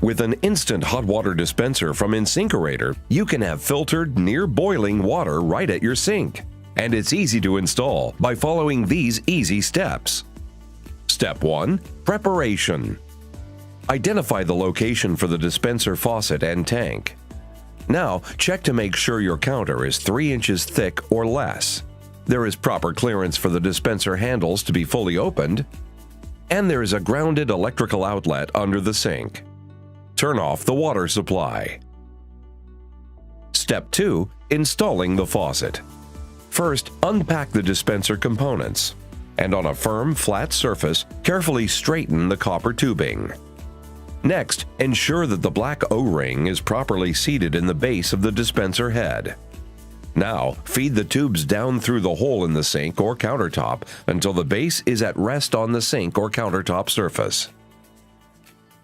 With an instant hot water dispenser from InSinkErator, you can have filtered, near-boiling water right at your sink. And it's easy to install by following these easy steps. Step 1. Preparation. Identify the location for the dispenser faucet and tank. Now, check to make sure your counter is 3 inches thick or less. There is proper clearance for the dispenser handles to be fully opened, and there is a grounded electrical outlet under the sink. Turn off the water supply. Step 2. Installing the faucet. First, unpack the dispenser components, and on a firm, flat surface, carefully straighten the copper tubing. Next, ensure that the black O-ring is properly seated in the base of the dispenser head. Now, feed the tubes down through the hole in the sink or countertop until the base is at rest on the sink or countertop surface.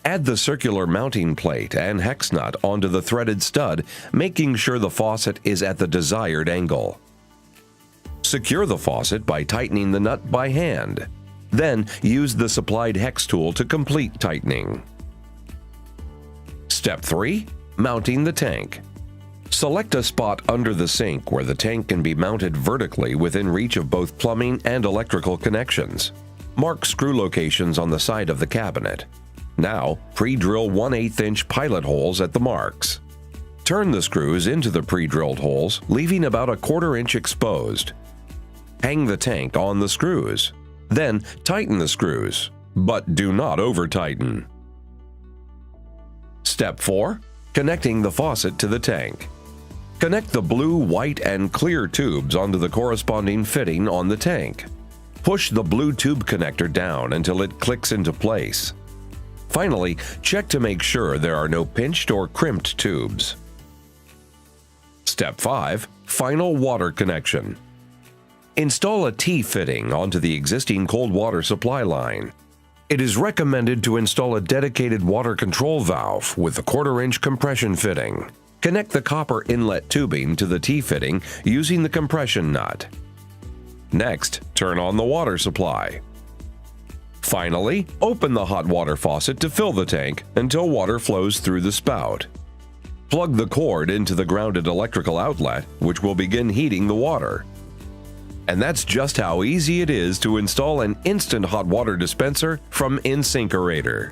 Add the circular mounting plate and hex nut onto the threaded stud, making sure the faucet is at the desired angle. Secure the faucet by tightening the nut by hand. Then, use the supplied hex tool to complete tightening. Step 3. Mounting the tank. Select a spot under the sink where the tank can be mounted vertically within reach of both plumbing and electrical connections. Mark screw locations on the side of the cabinet. Now, pre-drill 1/8 inch pilot holes at the marks. Turn the screws into the pre-drilled holes, leaving about a 1/4 inch exposed. Hang the tank on the screws. Then, tighten the screws, but do not over-tighten. Step 4. Connecting the faucet to the tank. Connect the blue, white, and clear tubes onto the corresponding fitting on the tank. Push the blue tube connector down until it clicks into place. Finally, check to make sure there are no pinched or crimped tubes. Step 5. Final water connection. Install a T-fitting onto the existing cold water supply line. It is recommended to install a dedicated water control valve with a 1/4 inch compression fitting. Connect the copper inlet tubing to the T-fitting using the compression nut. Next, turn on the water supply. Finally, open the hot water faucet to fill the tank until water flows through the spout. Plug the cord into the grounded electrical outlet, which will begin heating the water. And that's just how easy it is to install an instant hot water dispenser from InSinkErator.